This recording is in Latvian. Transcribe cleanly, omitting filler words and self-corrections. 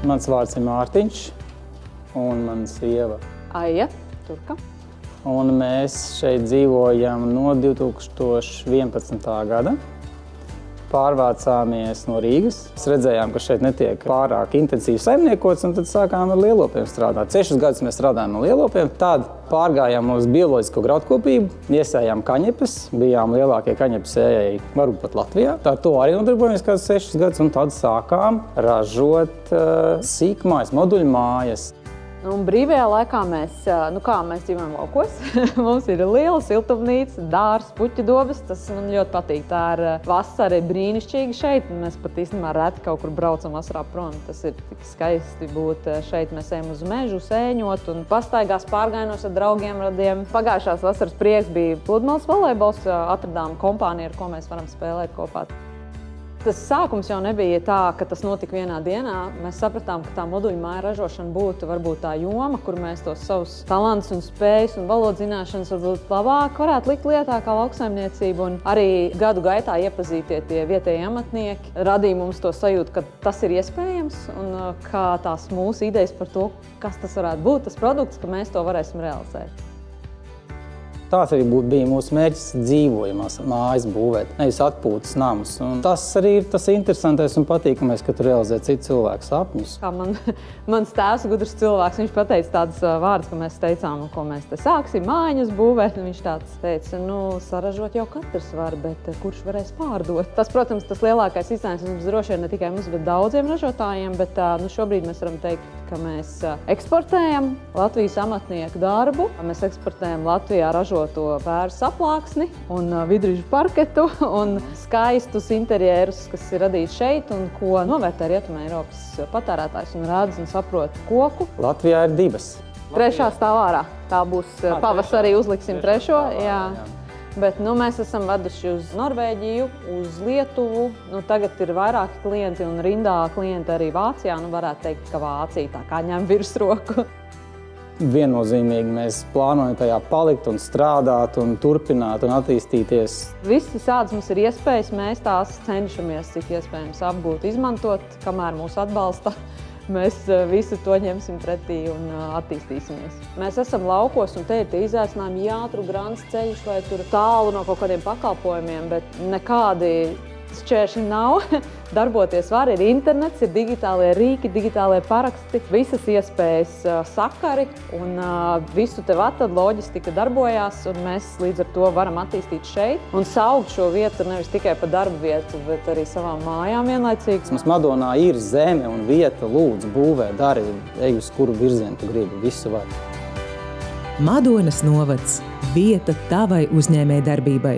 Mans vārds ir Mārtiņš un mana sieva Aija Turka. Un mēs šeit dzīvojam no 2011. gada. Pārvācāmies no Rīgas. Mēs redzējām, ka šeit netiek pārāk intensīvi saimniekots, un tad sākām ar lielopiem strādāt. 6 gadus mēs strādājām ar lielopiem, tad pārgājām uz bioloģisko graudkopību, iesējām kaņepes, bijām lielākie kaņepes ējēji varbūt pat Latvijā. Tā to arī nodarbojamies kādus 6 gadus, un tad sākām ražot sīkmājas, moduļu mājas. Un brīvajā laikā mēs dzīvojam laukos. Mums ir liela siltumnīca, dārs, puķu dobes. Tas man ļoti patīk. Tā ir vasara brīnišķīga šeit. Mēs pat īstenībā reti kaut kur braucam vasarā prom. Tas ir tik skaisti būt šeit. Mēs ejam uz mežu, sēņot un pastaigās pārgājienos ar draugiem, radiem. Pagājušās vasaras prieks bija pludmales volejbols. Atradām kompāniju, ar ko mēs varam spēlēt kopā. Tas sākums jau nebija tā, ka tas notika vienā dienā. Mēs sapratām, ka tā moduļu māja ražošana būtu varbūt tā joma, kur mēs tos savus talantus un spējas un valodas zināšanas varbūt labāk varētu likt lietā kā lauksaimniecība. Un arī gadu gaitā iepazītie tie vietējie amatnieki radīja mums to sajūtu, ka tas ir iespējams un kā tās mūsu idejas par to, kas tas varētu būt, tas produkts, ka mēs to varēsim realizēt. Tāds arī bija mūsu mērķis dzīvojamās mājas būvēt, nevis atpūtas namus. Un tas arī ir tas interesantais un patīkamais, ka tu realizē citu cilvēku sapņus. Kā mans tēvs, gudrs cilvēks, viņš pateica tādas vārdas, ka mēs teicām, ko mēs te sāksim mājiņas būvēt. Viņš tāds teica, saražot jau katrs var, bet kurš varēs pārdot? Tas, protams, tas lielākais izaicinājums droši vien ne tikai mums, bet daudziem ražotājiem, bet šobrīd mēs varam teikt, ka mēs eksportējam Latvijas amatnieku darbu, mēs eksportējam Latvijā ražoto vēru saplāksni un vidrīžu parketu un skaistus interjerus, kas ir radīti šeit un ko novērtē Rietumē Eiropas patērētājs un redz un saprot koku. Latvijā ir 2. Trešā stāv ārā. Tā būs pavasarī uzliksim trešo. Jā. Bet mēs esam veduši uz Norvēģiju, uz Lietuvu. Tagad ir vairāki klienti un rindā klienti arī Vācijā. Varētu teikt, ka Vācija tā kā ņem virsroku. Viennozīmīgi mēs plānojam tajā palikt un strādāt un turpināt un attīstīties. Visas tādas mums ir iespējas, mēs tās cenšamies cik iespējams apgūt, izmantot, kamēr mūs atbalsta. Mēs visu to ņemsim pretī un attīstīsimies. Mēs esam laukos un te ir tie izaicinājumi, jātur grants ceļš vai tur tālu no kaut kādiem pakalpojumiem, bet nekādi šķēršļi nav. Darboties var, ir internets, ir digitālie rīki, digitālie paraksti, visas iespējas sakari un visu tev atrod, loģistika darbojās un mēs līdz ar to varam attīstīt šeit un saukt šo vietu nevis tikai par darba vietu, bet arī savām mājām vienlaicīgi. Mums Madonā ir zeme un vieta, lūdzu, būvē, dari, ej uz kuru virzienu tu gribi, visu var. Madonas novads – vieta tavai uzņēmējdarbībai.